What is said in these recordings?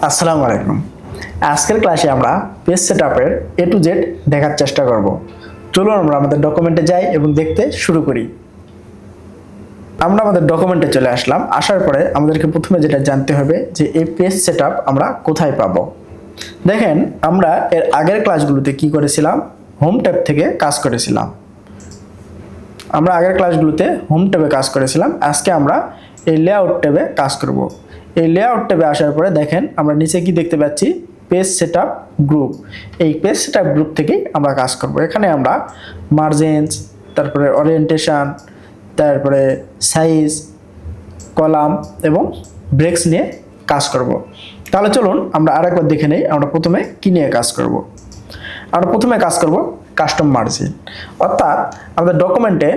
আসসালামু আলাইকুম। আজকের ক্লাসে আমরা পেজ সেটআপের এ টু জেড দেখার চেষ্টা করব। চলুন আমরা আমাদের ডকুমেন্টে যাই এবং দেখতে শুরু করি। আমরা আমাদের ডকুমেন্টে চলে আসলাম। আসার পরে আমাদেরকে প্রথমে যেটা জানতে হবে যে এই পেজ সেটআপ আমরা কোথায় পাবো। দেখেন, আমরা এর আগের ক্লাসগুলোতে কি করেছিলাম, হোম ট্যাব থেকে কাজ করেছিলাম। আমরা আগের ক্লাসগুলোতে হোম ট্যাবে কাজ করেছিলাম। আজকে আমরা এই লেআউট ট্যাবে কাজ করব। এই লেআউট ট্যাবে আসার পরে দেখেন আমরা নিচে কি দেখতে পাচ্ছি, পেজ সেটআপ গ্রুপ। এই পেজ সেটআপ গ্রুপ থেকেই আমরা কাজ করব। এখানে আমরা মার্জিনস, তারপরে ওরিয়েন্টেশন, তারপরে সাইজ, কলাম এবং ব্রেক্স নিয়ে কাজ করব। তাহলে চলুন আমরা আরেকবার দেখে নেই আমরা প্রথমে কি নিয়ে কাজ করব। আমরা প্রথমে কাজ করব কাস্টম মার্জিন। অর্থাৎ আমাদের ডকুমেন্টে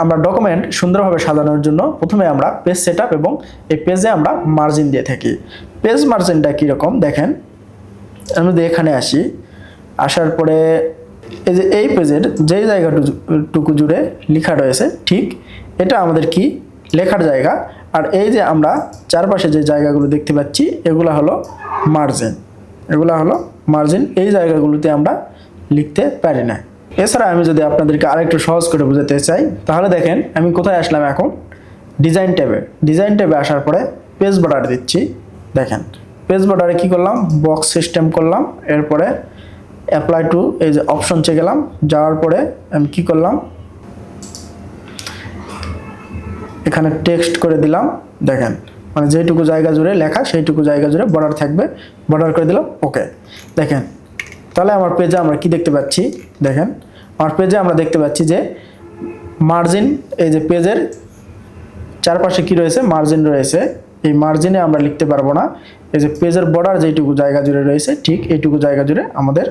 আমরা ডকুমেন্ট সুন্দরভাবে সাজানোর জন্য প্রথমে আমরা পেজ সেটআপ এবং এই পেজে আমরা মার্জিন দিয়ে থাকি। পেজ মার্জিনটা কীরকম দেখেন, আমি যদি এখানে আসি, আসার পরে এই যে এই পেজের যেই জায়গাটুকু জুড়ে লেখা রয়েছে ঠিক এটা আমাদের কি লেখার জায়গা। আর এই যে আমরা চারপাশে যে জায়গাগুলো দেখতে পাচ্ছি এগুলো হলো মার্জিন। এগুলো হলো মার্জিন। এই জায়গাগুলোতে আমরা লিখতে পারি না। এছাড়া আমি যদি আপনাদেরকে আরেকটু সহজ করে বোঝাতে চাই তাহলে দেখেন আমি কোথায় আসলাম এখন, ডিজাইন ট্যাবে। ডিজাইন ট্যাবে আসার পরে পেজ বর্ডার দিচ্ছি। দেখেন পেজ বর্ডারে কি করলাম, বক্স সিস্টেম করলাম। এরপরে অ্যাপ্লাই টু এই যে অপশনসে গেলাম। যাওয়ার পরে আমি কি করলাম, এখানে টেক্সট করে দিলাম। দেখেন মানে যেটুকু জায়গা জুড়ে লেখা সেইটুকু জায়গা জুড়ে বর্ডার থাকবে, বর্ডার করে দিলাম। ওকে, দেখেন তাহলে আমার পেজে আমরা কি দেখতে পাচ্ছি, দেখেন আমার পেজে আমরা দেখতে পাচ্ছি যে মার্জিন, এই যে পেজের চারপাশে কি রয়েছে, মার্জিন রয়েছে। এই মার্জিনে আমরা লিখতে পারবো না। এই যে পেজের বর্ডার যেটুকু জায়গা জুড়ে রয়েছে ঠিক এইটুকু জায়গা জুড়ে আমাদের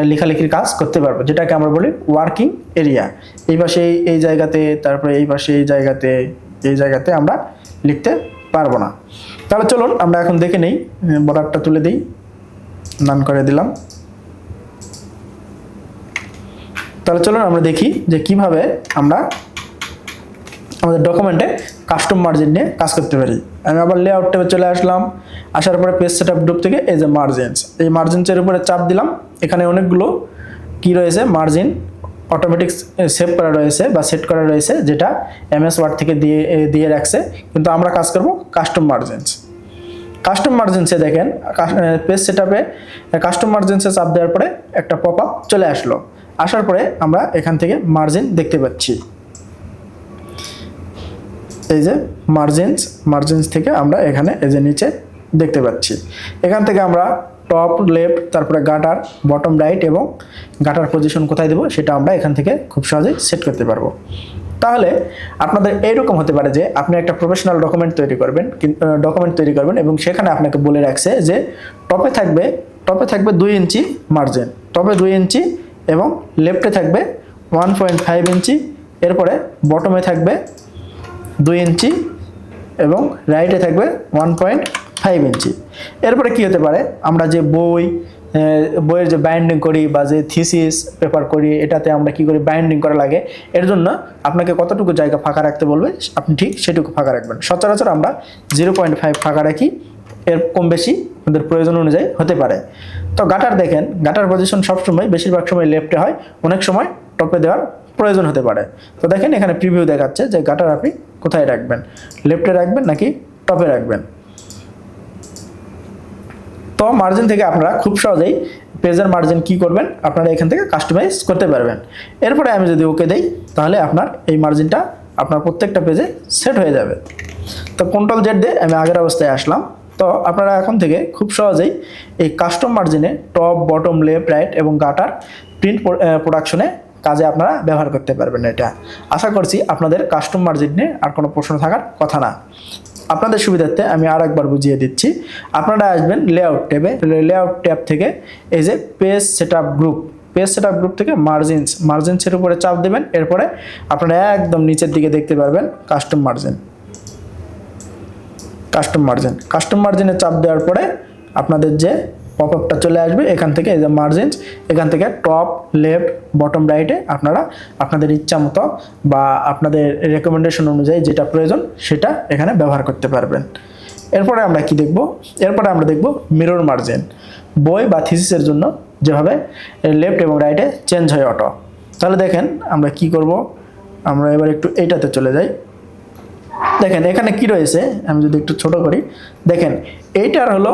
লেখালেখির কাজ করতে পারবো, যেটাকে আমরা বলি ওয়ার্কিং এরিয়া। এই পাশে এই জায়গাতে, তারপরে এই পাশে এই জায়গাতে আমরা লিখতে পারবো না। তাহলে চলুন আমরা এখন দেখে নেই, বর্ডারটা তুলে দিই, নান করে দিলাম। তাহলে চলুন আমরা দেখি যে কিভাবে আমরা আমাদের ডকুমেন্টে কাস্টম মার্জিন নিয়ে কাজ করতে পারি। আমি আবার লেআউট ট্যাবে চলে আসলাম। আসার পরে পেজ সেটআপ গ্রুপ থেকে এই যে মার্জিনস, এই মার্জিনসের উপরে চাপ দিলাম। এখানে অনেকগুলো কি রয়েছে, মার্জিন অটোমেটিক সেভ করা রয়েছে বা সেট করা রয়েছে, যেটা এমএস ওয়ার্ড থেকে দিয়ে রাখছে। কিন্তু আমরা কাজ করব কাস্টম মার্জিনস। কাস্টম মার্জিনসে দেখেন পেজ সেটআপে কাস্টম মার্জিনসে চাপ দেওয়ার পরে একটা পপ আপ চলে আসলো। আসার পরে আমরা এখান থেকে মার্জিন দেখতে পাচ্ছি। এই যে মার্জিনস থেকে আমরা এখানে এই যে নিচে দেখতে পাচ্ছি। এখান থেকে আমরা টপ লেফট, তারপরে গাটার, বটম রাইট এবং গাটার পজিশন কোথায় দেবো সেটা আমরা এখান থেকে খুব সহজেই সেট করতে পারবো। তাহলে আপনাদের এইরকম হতে পারে যে আপনি একটা প্রফেশনাল ডকুমেন্ট তৈরি করবেন এবং সেখানে আপনাকে বলে রাখছে যে টপে থাকবে 2 ইঞ্চি মার্জিন, টপে 2 ইঞ্চি এবং লেফটে থাকবে 1.5 ইঞ্চি, এরপরে বটমে থাকবে 2 ইঞ্চি এবং রাইটে থাকবে 1.5 ইঞ্চি। এরপরে কি হতে পারে, আমরা যে বইয়ের যে বাইন্ডিং করি বা যে থিসিস পেপার করি, এটাতে আমরা কি করি, বাইন্ডিং করা লাগে। এর জন্য আপনাকে কতটুকু জায়গা ফাঁকা রাখতে বলবে আপনি ঠিক সেটুকু ফাঁকা রাখবেন। সচরাচর আমরা 0.5 ফাঁকা রাখি, এর কম বেশি আমাদের প্রয়োজন অনুযায়ী হতে পারে। তো গাটার দেখেন, গাটার পজিশন সবসময় বেশিরভাগ সময় লেফটে হয়, অনেক সময় টপে দেওয়ার প্রয়োজন হতে পারে। তো দেখেন এখানে প্রিভিউ দেখাচ্ছে যে গাটার আপনি কোথায় রাখবেন, লেফটে রাখবেন নাকি টপে রাখবেন। তো মার্জিন থেকে আপনারা খুব সহজেই পেজের মার্জিন কি করবেন, আপনারা এখান থেকে কাস্টমাইজ করতে পারবেন। এরপরে আমি যদি ওকে দেই তাহলে আপনার এই মার্জিনটা আপনার প্রত্যেকটা পেজে সেট হয়ে যাবে। তো কন্ট্রোল জেড দিয়ে আমি আগের অবস্থায় আসলাম। তো আপনারা এখন থেকে খুব সহজেই এই কাস্টম মার্জিনে টপ, বটম, লেফট, রাইট এবং গাটার প্রিন্ট প্রোডাকশনে কাজে আপনারা ব্যবহার করতে পারবেন। এটা আশা করছি আপনাদের কাস্টম মার্জিন নিয়ে আর কোনো প্রশ্ন থাকার কথা না। আপনাদের সুবিধার্থে আমি আর একবার বুঝিয়ে দিচ্ছি। আপনারা আসবেন লেআউট ট্যাবে, লেআউট ট্যাব থেকে এই যে পেজ সেটআপ গ্রুপ থেকে মার্জিনসের উপরে চাপ দেবেন। এরপরে আপনারা একদম নিচের দিকে দেখতে পারবেন কাস্টম মার্জিনে চাপ দেওয়ার পরে আপনাদের যে পপ আপটা চলে আসবে, এখান থেকে এই যে মার্জিনস, এখান থেকে টপ, লেফট, বটম, রাইটে আপনারা আপনাদের ইচ্ছা মতো বা আপনাদের রেকমেন্ডেশন অনুযায়ী যেটা প্রয়োজন সেটা এখানে ব্যবহার করতে পারবেন। এরপরে আমরা কি দেখব, এরপরে আমরা দেখব মিরর মার্জিন। বই বা থিসিসের জন্য যেভাবে লেফট এবং রাইটে চেঞ্জ হয় অটো। তাহলে দেখেন আমরা কি করব, আমরা এবার একটু এইটাতে চলে যাই। দেখেন এখানে কি রয়েছে, আমি যদি একটু ছোট করি, দেখেন এইটার হলো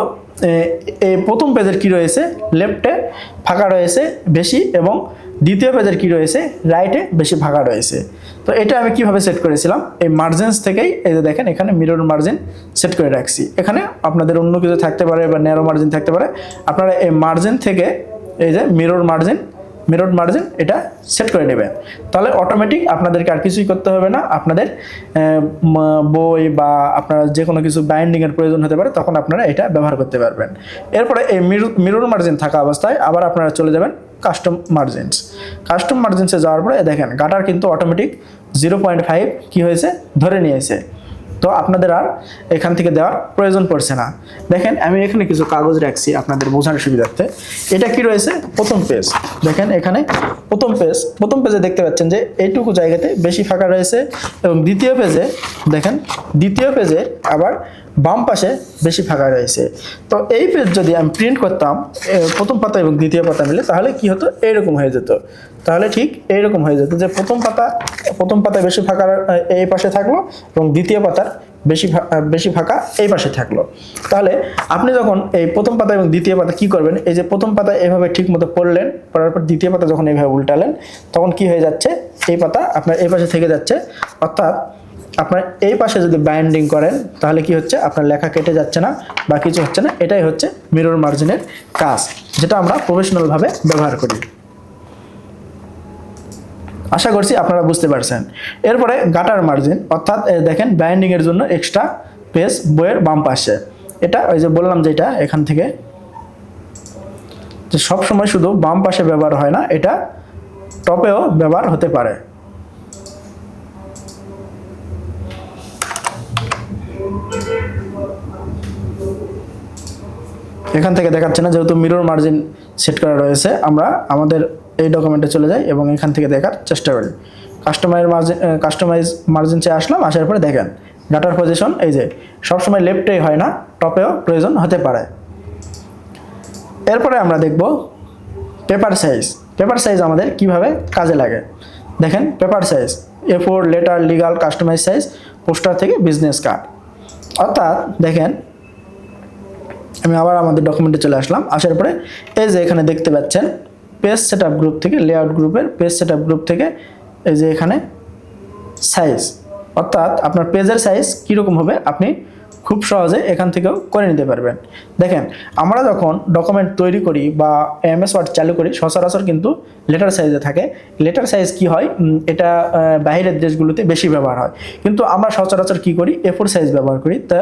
এই প্রথম পেজের কি রয়েছে, লেফটে ফাঁকা রয়েছে বেশি এবং দ্বিতীয় পেজের কি রয়েছে, রাইটে বেশি ফাঁকা রয়েছে। তো এটা আমি কিভাবে সেট করেছিলাম, এই মার্জিনস থেকেই এই যে দেখেন এখানে মিরর মার্জিন সেট করে রাখছি। এখানে আপনাদের অন্য কিছু থাকতে পারে বা ন্যারো মার্জিন থাকতে পারে, আপনারা এই মার্জিন থেকে এই যে মিরর মার্জিন এটা সেট করে নেবেন। তাহলে অটোমেটিক আপনাদেরকে আর কিছুই করতে হবে না। আপনাদের বই বা আপনারা যে কোনো কিছু বাইন্ডিংয়ের প্রয়োজন হতে পারে, তখন আপনারা এটা ব্যবহার করতে পারবেন। এরপরে এই মিরর মার্জিন থাকা অবস্থায় আবার আপনারা চলে যাবেন কাস্টম মার্জিনসে যাওয়ার পরে দেখেন গাটার কিন্তু অটোমেটিক 0.5 কি হয়েছে ধরে নিয়েছে। তো আপনাদের আর এখান থেকে দেওয়ার প্রয়োজন পড়ছে না। দেখেন আমি এখানে কিছু কাগজ রাখছি আপনাদের বোঝার সুবিধার্থে। এটা কি রয়েছে, প্রথম পেজ। দেখেন এখানে প্রথম পেজে দেখতে পাচ্ছেন যে এইটুকু জায়গাতে বেশি ফাঁকা রয়েছে এবং দ্বিতীয় পেজে দেখেন আবার বাম পাশে বেশি ফাঁকা রয়েছে। তো এই পেজ যদি আমি প্রিন্ট করতাম প্রথম পাতা এবং দ্বিতীয় পাতা মিলে, তাহলে কি হতো, এইরকম হয়ে যেত। তাহলে ঠিক এইরকম হয়ে যেত যে প্রথম পাতায় বেশি ফাঁকা এই পাশে থাকলো এবং দ্বিতীয় পাতার বেশি ফাঁকা এই পাশে থাকলো। তাহলে আপনি যখন এই প্রথম পাতা এবং দ্বিতীয় পাতা কি করবেন, এই যে প্রথম পাতা এভাবে ঠিক মতো পড়লেন, পড়ার পর দ্বিতীয় পাতা যখন এইভাবে উল্টালেন, তখন কি হয়ে যাচ্ছে, এই পাতা আপনার এই পাশে থেকে যাচ্ছে। অর্থাৎ আপনার এই পাশে যদি বাইন্ডিং করেন তাহলে কি হচ্ছে, আপনার লেখা কেটে যাচ্ছে না বা কিছু হচ্ছে না। এটাই হচ্ছে মিরর মার্জিনের কাজ, যেটা আমরা প্রফেশনালভাবে ব্যবহার করি। আশা করছি আপনারা বুঝতে পারছেন। এরপরে গাটার মার্জিন, অর্থাৎ দেখেন বাইন্ডিংয়ের জন্য এক্সট্রা পেজ বইয়ের বাম পাশে। এটা ওই যে বললাম যে এটা এখান থেকে যে সবসময় শুধু বাম পাশে ব্যবহার হয় না, এটা টপেও ব্যবহার হতে পারে। এখান থেকে দেখাচ্ছে না, যেহেতু মিরর মার্জিন সেট করা রয়েছে। আমরা আমাদের এই ডকুমেন্টে চলে যাই এবং এখান থেকে দেখার চেষ্টা করি। কাস্টমাইজ মার্জিনসে আসলাম, আসার পরে দেখেন ডাটার পজিশন এই যে সবসময় লেফটেই হয় না, টপেও প্রয়োজন হতে পারে। এরপরে আমরা দেখব পেপার সাইজ আমাদের কিভাবে কাজে লাগে। দেখেন paper size A4, letter, legal, customize size, poster থেকে বিজনেস কার্ড। অর্থাৎ দেখেন আমি আবার আমাদের ডকুমেন্টে চলে আসলাম, আসার পরে এই যে এখানে দেখতে পাচ্ছেন পেজ সেটআপ গ্রুপ থেকে, লেআউট গ্রুপের পেজ সেটআপ গ্রুপ থেকে এই যে এখানে সাইজ, অর্থাৎ আপনার পেজের সাইজ কীরকম হবে আপনি খুব সহজে এখান থেকেও করে নিতে পারবেন। দেখেন আমরা যখন ডকুমেন্ট তৈরি করি বা MS ওয়ার্ড চালু করি, সচরাচর কিন্তু লেটার সাইজে থাকে। লেটার সাইজ কি হয়, এটা বাইরের দেশগুলোতে বেশি ব্যবহার হয়, কিন্তু আমরা সচরাচর কি করি, A4 সাইজ ব্যবহার করি। তা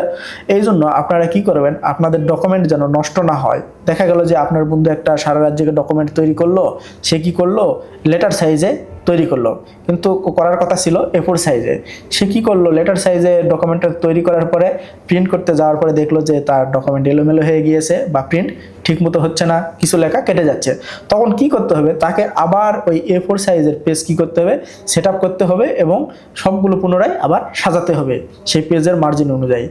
এই জন্য আপনারা কি করবেন, আপনাদের ডকুমেন্ট যেন নষ্ট না হয়। দেখা গেল যে আপনার বন্ধু একটা সারা রাজ্যকে ডকুমেন্ট তৈরি করলো, সে কি করলো, লেটার সাইজে তৈরি করলো, কিন্তু করার কথা ছিল A4 সাইজে। সে কি করলো, লেটার সাইজে ডকুমেন্টটা তৈরি করার পরে প্রিন্ট করতে যাওয়ার পরে দেখলো যে তার ডকুমেন্ট এলোমেলো হয়ে গিয়েছে বা প্রিন্ট ঠিকমতো হচ্ছে না, কিছু লেখা কেটে যাচ্ছে। তখন কি করতে হবে, তাকে আবার ওই A4 সাইজের পেজ কি করতে হবে, সেট আপ করতে হবে এবং সবগুলো পুনরায় আবার সাজাতে হবে সেই পেজের মার্জিন অনুযায়ী।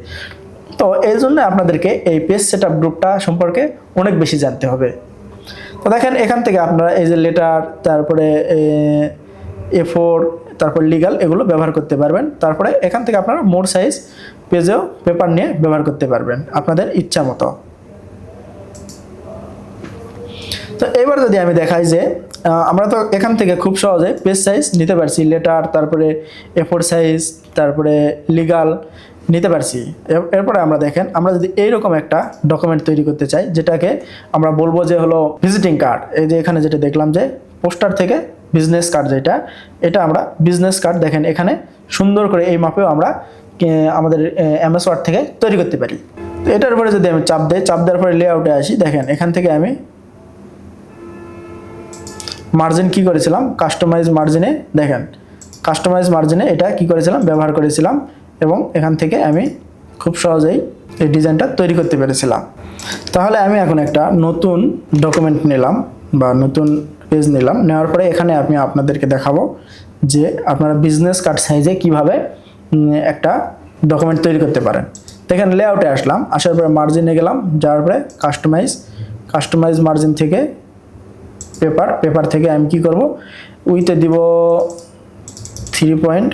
তো এই জন্য আপনাদেরকে এই পেজ সেট আপ গ্রুপটা সম্পর্কে অনেক বেশি জানতে হবে। তো দেখেন এখান থেকে আপনারা এই যে লেটার, তারপরে A4, তারপর লিগাল, এগুলো ব্যবহার করতে পারবেন। তারপরে এখান থেকে আপনারা মোর সাইজ পেজেও পেপার নিয়ে ব্যবহার করতে পারবেন আপনাদের ইচ্ছা মতো। তো এবার যদি আমি দেখাই যে আমরা তো এখান থেকে খুব সহজে পেজ সাইজ নিতে পারছি, লেটার, তারপরে A4 সাইজ, তারপরে লিগাল নিতে পারছি। এরপরে আমরা দেখেন আমরা যদি এইরকম একটা ডকুমেন্ট তৈরি করতে চাই, যেটাকে আমরা বলবো যে হলো ভিজিটিং কার্ড। এই যে এখানে যেটা দেখলাম যে পোস্টার থেকে বিজনেস কার্ড, এটা আমরা বিজনেস কার্ড দেখেন এখানে সুন্দর করে এই মাপেও আমরা আমাদের MS ওয়ার্ড থেকে তৈরি করতে পারি। তো এটার উপরে যদি আমি চাপ দেওয়ার পরে লেআউটে আসি, দেখেন এখান থেকে আমি মার্জিন কি করেছিলাম, কাস্টমাইজ মার্জিনে, দেখেন কাস্টমাইজ মার্জিনে এটা কি করেছিলাম, ব্যবহার করেছিলাম এবং এখান থেকে আমি খুব সহজেই এই ডিজাইনটা তৈরি করতে পেরেছিলাম। তাহলে আমি এখন একটা নতুন ডকুমেন্ট নিলাম বা নতুন পেজ নিলাম, নেওয়ার পরে এখানে আমি আপনাদেরকে দেখাবো যে আপনারা বিজনেস কার্ড সাইজে কিভাবে একটা ডকুমেন্ট তৈরি করতে পারেন। দেখেন লেআউটে আসলাম, আসার পরে মার্জিনে গেলাম, যাওয়ার পরে কাস্টমাইজ মার্জিন থেকে পেপার থেকে আমি কি করব, উইতে দিব 3.5,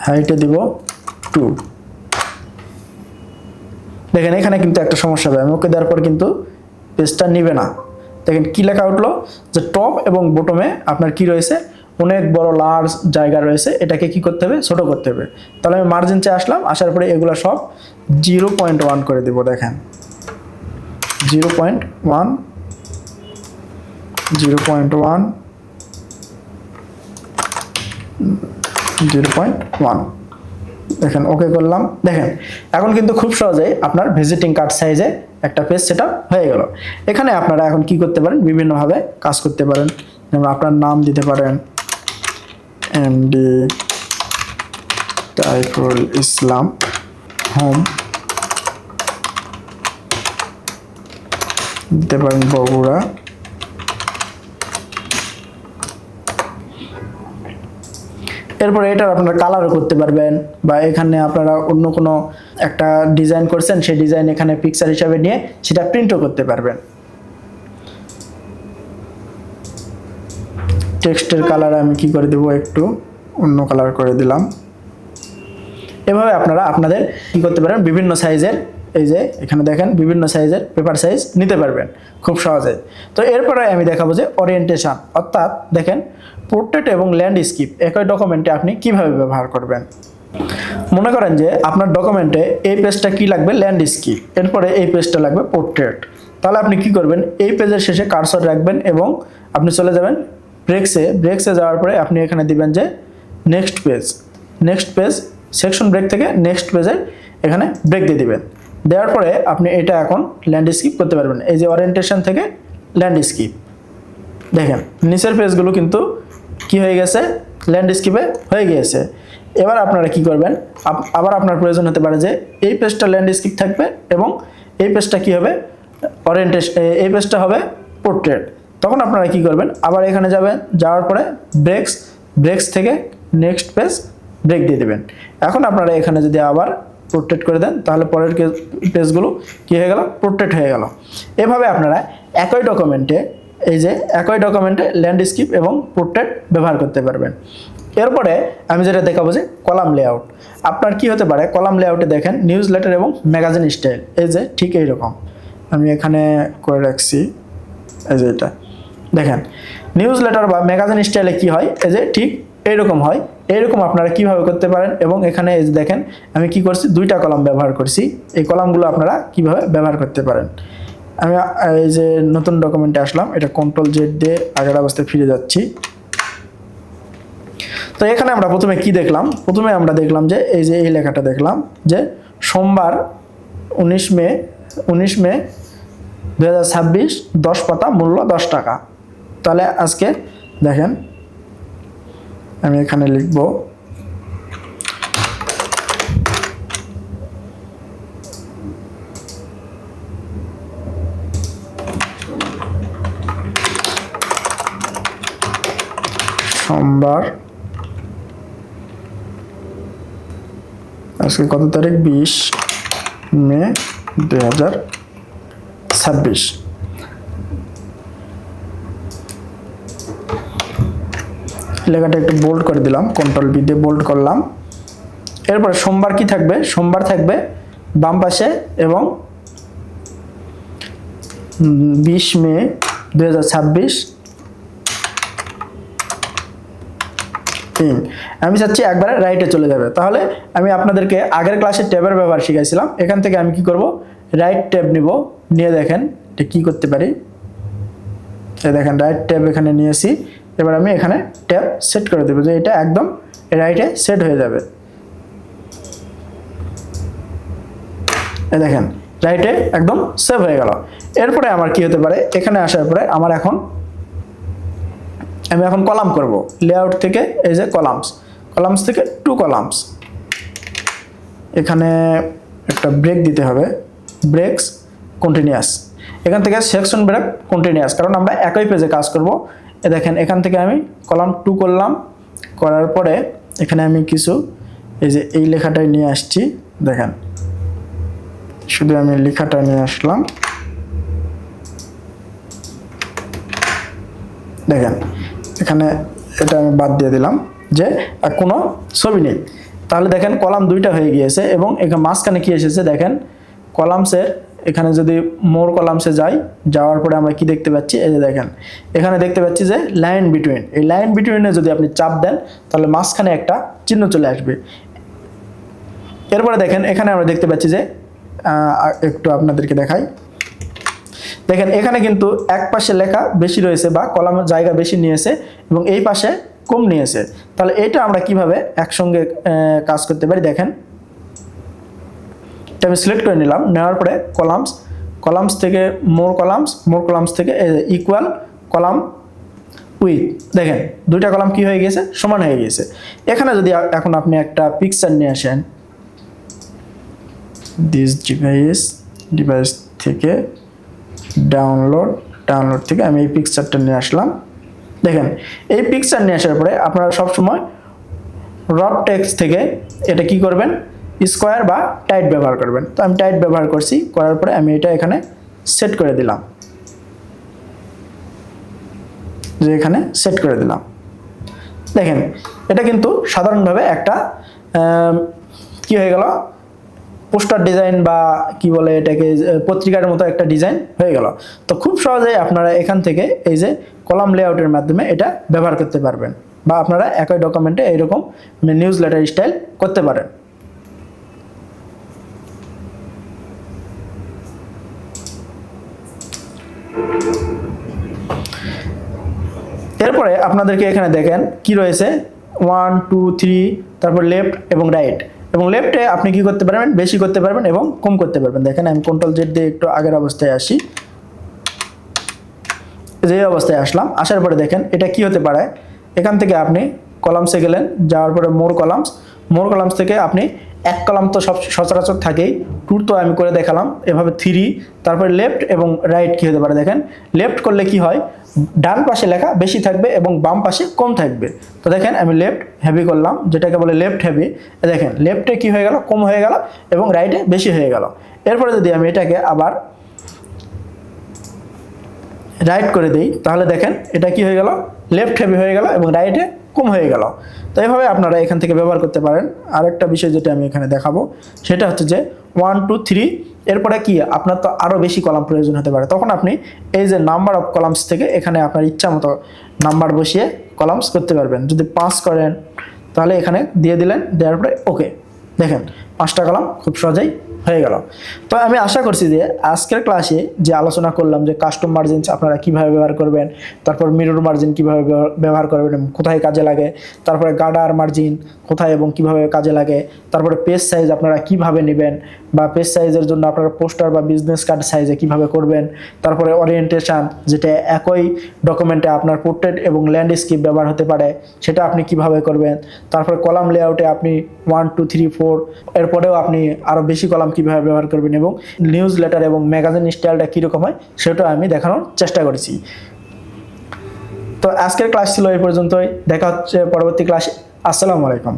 হাইটে দিব 2। দেখেন এখানে কিন্তু একটা সমস্যা হবে, আমি ওকে দেওয়ার পর কিন্তু পেজটা নিবে না। দেখেন কি লেখা উঠলো যে টপ এবং বটমে আপনার কি রয়েছে, অনেক বড় লার্জ জায়গা রয়েছে, এটাকে কি করতে হবে, ছোট করতে হবে। তাহলে আমি মার্জিন চেয়ে আসলাম, আসার পরে এগুলো সব 0.1 করে দিব। দেখেন 0.1, 0.1 দেখেন ওকে করলাম। দেখেন এখন কিন্তু খুব সহজেই আপনার ভিজিটিং কার্ড সাইজে একটা পেজ সেটআপ হয়ে গেল। এখানে আপনারা এখন কি করতে পারেন, বিভিন্নভাবে কাজ করতে পারেন। যেমন আপনার নাম দিতে পারেন, এমডি তাইফুল ইসলাম হোম, দিতে পারেন বগুড়া, এরপরে এটার আপনারা কালারও করতে পারবেন, বা এখানে আপনারা অন্য কোনো একটা ডিজাইন করছেন, সেই ডিজাইন এখানে পিকচার হিসাবে নিয়ে সেটা প্রিন্টও করতে পারবেন। টেক্সটের কালার আমি কি করে দেব, একটু অন্য কালার করে দিলাম। এভাবে আপনারা আপনাদের কি করতে পারেন, বিভিন্ন সাইজের, এই যে এখানে দেখেন বিভিন্ন সাইজের পেপার সাইজ নিতে পারবেন খুব সহজে। তো এরপরে আমি দেখাবো যে ওরিয়েন্টেশন, অর্থাৎ দেখেন পোর্ট্রেট এবং ল্যান্ডস্কেপ একই ডকুমেন্টে আপনি কিভাবে ব্যবহার করবেন। মনে করেন যে আপনার ডকুমেন্টে এই পেজটা কি লাগবে, ল্যান্ডস্কেপ, এরপরে এই পেজটা লাগবে পোর্ট্রেট। তাহলে আপনি কি করবেন, এই পেজের শেষে কার্সর রাখবেন এবং আপনি চলে যাবেন ব্রেক্সে যাওয়ার পরে আপনি এখানে দিবেন যে নেক্সট পেজ সেকশন ব্রেক থেকে নেক্সট পেজের এখানে ব্রেক দিয়ে দিবেন। দেওয়ার পরে আপনি এটা এখন ল্যান্ডস্কেপ করতে পারবেন। এই যে ওরিয়েন্টেশন থেকে ল্যান্ডস্কেপ, দেখেন নিচের পেজগুলো কিন্তু কি হয়ে গেছে, ল্যান্ডস্কেপে হয়ে গিয়েছে। এবার আপনারা কি করবেন, আবার আপনার প্রয়োজন হতে পারে যে এই পেজটা ল্যান্ডস্কেপ থাকবে এবং এই পেজটা কি হবে, এই পেজটা হবে পোর্ট্রেট। তখন আপনারা কি করবেন, আবার এখানে যাবেন, যাওয়ার পরে ব্রেক্স থেকে নেক্সট পেজ ব্রেক দিয়ে দেবেন। এখন আপনারা এখানে যদি আবার পোর্ট্রেট করে দেন, তাহলে পরের পেজগুলো কি হয়ে গেল, পোর্ট্রেট হয়ে গেল। এভাবে আপনারা একই ডকুমেন্টে ল্যান্ডস্কেপ এবং পোর্ট্রেট ব্যবহার করতে পারবেন। এরপরে আমি যেটা দেখাবো যে কলাম লেআউট। আপনার কি হতে পারে, কলাম লেআউটে দেখেন নিউজ লেটার এবং ম্যাগাজিন স্টাইল, এই যে ঠিক এইরকম আমি এখানে করে রাখছি। এই যে এটা দেখেন নিউজ লেটার বা ম্যাগাজিন স্টাইলে কি হয়, এই যে ঠিক এইরকম হয়। এইরকম আপনারা কিভাবে করতে পারেন, এবং এখানে এই যে দেখেন আমি কি করছি, 2টা কলাম ব্যবহার করছি। এই কলামগুলো আপনারা কিভাবে ব্যবহার করতে পারেন। আমি এই যে নতুন ডকুমেন্টে আসলাম, এটা Ctrl Z দিয়ে আগের অবস্থায় ফিরে যাচ্ছি। তো এখানে আমরা প্রথমে কি দেখলাম, প্রথমে আমরা দেখলাম যে এই যে এই লেখাটা দেখলাম যে সোমবার 19 মে 2026, 10 পাতা, মূল্য 10 টাকা। তাহলে আজকে দেখেন আমি এখানে লিখব সোমবার, আজকে কত তারিখ, 20 মে 2026। লেখাটা একটু বোল্ড করে দিলাম, Ctrl V দিয়ে বোল্ড করলাম। এরপরে সোমবার কি থাকবে, সোমবার থাকবে বাম পাশে এবং 20 মে 2026। আমি চাচ্ছি একবারে রাইটে চলে যাবে। তাহলে আমি আপনাদেরকে আগের ক্লাসে ট্যাবের ব্যবহার শিখাইছিলাম, এখান থেকে আমি কি করব, রাইট ট্যাব নিব, নিয়ে দেখেন এটা কি করতে পারি। এই দেখেন রাইট ট্যাব এখানে নিয়েছি। এবার আমি এখানে ট্যাব সেট করে দেবো যে এটা একদম রাইটে সেট হয়ে যাবে। এই দেখেন রাইটে একদম সেভ হয়ে গেল। এরপরে আমার কি হতে পারে, এখানে আসার পরে আমি এখন কলাম করব। লেআউট থেকে এই যে কলামস থেকে 2 কলামস, এখানে একটা ব্রেক দিতে হবে, ব্রেক্স কন্টিনিউয়াস। এখান থেকে সেকশন ব্রেক কন্টিনিউয়াস, কারণ আমরা একই পেজে কাজ করব। দেখেন এখান থেকে আমি কলাম 2 করলাম, করার পরে এখানে আমি কিছু এই যে এই লেখাটাই নিয়ে আসছি, দেখেন শুধু আমি লেখাটা নিয়ে আসলাম, দেখেন এখানে এটা আমি বাদ দিয়ে দিলাম যে কোনো ছবি নেই। তাহলে দেখেন কলাম দুইটা হয়ে গিয়েছে এবং এখানে মাঝখানে কি এসেছে দেখেন কলামসের, এখানে যদি মোর কলামসে যাই, যাওয়ার পরে আমরা কি দেখতে পাচ্ছি, এই যে দেখেন এখানে দেখতে পাচ্ছি যে লাইন বিটুইন, এই লাইন বিটুইনে যদি আপনি চাপ দেন তাহলে মাঝখানে একটা চিহ্ন চলে আসবে। এরপরে দেখেন এখানে আমরা দেখতে পাচ্ছি যে একটু আপনাদেরকে দেখাই, দেখেন এখানে কিন্তু এক পাশে লেখা বেশি রয়েছে বা কলামের জায়গা বেশি নিয়েছে এবং এই পাশে কম নিয়েছে। তাহলে এটা আমরা কিভাবে একসঙ্গে কাজ করতে পারি, দেখেন এটা আমি সিলেক্ট করে নিলাম, নেওয়ার পরে কলামস থেকে মোর কলামস থেকে ইকুয়াল কলাম উইথ, দেখেন দুইটা কলাম কি হয়ে গেছে, সমান হয়ে গেছে। এখানে যদি এখন আপনি একটা পিকচার নিয়ে আসেন, দিস ডিভাইস থেকে ডাউনলোড থেকে আমি এই পিকচারটা নিয়ে আসলাম। দেখেন এই পিকচার নিয়ে আসার পরে আপনারা সবসময় রব টেক্সট থেকে এটা কি করবেন, স্কোয়ার বা টাইট ব্যবহার করবেন। তো আমি টাইট ব্যবহার করছি, করার পরে আমি এটা এখানে সেট করে দিলাম, যে এখানে সেট করে দিলাম। দেখেন এটা কিন্তু সাধারণভাবে একটা কি হয়ে গেল, পোস্টার ডিজাইন বা কি বলে এটাকে, পত্রিকার মতো একটা ডিজাইন হয়ে গেল। তো খুব সহজেই আপনারা এখান থেকে এই যে কলাম লেআউটের মাধ্যমে এটা ব্যবহার করতে পারবেন বা আপনারা একই ডকুমেন্টে এইরকম নিউজ লেটার স্টাইল করতে পারেন। এরপরে আপনাদেরকে এখানে দেখেন কি রয়েছে 1 2 3, তারপর লেফট এবং রাইট, এবং লেফটে আপনি কি করতে পারবেন, বেশি করতে পারবেন এবং কম করতে পারবেন। দেখেন আমি কন্ট্রোল জেড দিয়ে একটু আগের অবস্থায় আসি, যে অবস্থায় আসলাম, আসার পরে দেখেন এটা কি হতে পারে, এখান থেকে আপনি কলামসে গেলেন, যাওয়ার পরে মোর কলামস থেকে আপনি এক কলাম তো সব সচরাচর থাকেই, টুর তো আমি করে দেখালাম, এভাবে 3, তারপরে লেফট এবং রাইট কি হতে পারে, দেখেন লেফট করলে কি হয়, ডান পাশে লেখা বেশি থাকবে এবং বাম পাশে কম থাকবে। তো দেখেন আমি লেফট হেভি করলাম, যেটাকে বলে লেফট হেভি, দেখেন লেফটে কি হয়ে গেল, কম হয়ে গেল এবং রাইটে বেশি হয়ে গেল। এরপরে যদি আমি এটাকে আবার রাইট করে দিই, তাহলে দেখেন এটা কি হয়ে গেল, লেফট হেভি হয়ে গেল এবং রাইটে কম হয়ে গেল। তো এইভাবে আপনারা এখান থেকে ব্যবহার করতে পারেন। আরেকটা বিষয় যেটা আমি এখানে দেখাবো সেটা হচ্ছে যে 1 2 3, এরপরে কি আপনার তো আরও বেশি কলাম প্রয়োজন হতে পারে, তখন আপনি এই যে নাম্বার অফ কলামস থেকে এখানে আপনার ইচ্ছা মতো নাম্বার বসিয়ে কলামস করতে পারবেন। যদি 5 করেন তাহলে এখানে দিয়ে দিলেন, দেওয়ার পরে ওকে, দেখেন 5টা কলাম খুব সহজেই হয়ে গেল। তো আমি আশা করছি যে আজকের ক্লাসে যে আলোচনা করলাম যে কাস্টম মার্জিন আপনারা কিভাবে ব্যবহার করবেন, তারপর মিরর মার্জিন কিভাবে ব্যবহার করবেন এবং কোথায় কাজে লাগে, তারপরে গার্ডার মার্জিন কোথায় এবং কিভাবে কাজে লাগে, তারপরে পেজ সাইজ আপনারা কিভাবে নেবেন বা পেজ সাইজের জন্য আপনারা পোস্টার বা বিজনেস কার্ড সাইজে কিভাবে করবেন, তারপরে ওরিয়েন্টেশন যেটা একই ডকুমেন্টে আপনার পোর্ট্রেট এবং ল্যান্ডস্কেপ ব্যবহার হতে পারে সেটা আপনি কিভাবে করবেন, তারপরে কলাম লেআউটে আপনি 1 2 3 4 এরপরেও আপনি আরও বেশি কলাম কিভাবে ব্যবহার করবেন এবং নিউজ লেটার এবং ম্যাগাজিন স্টাইলটা কীরকম হয় সেটা আমি দেখানোর চেষ্টা করেছি। তো আজকের ক্লাস ছিল এই পর্যন্তই, দেখা হচ্ছে পরবর্তী ক্লাসে। আসসালামু আলাইকুম।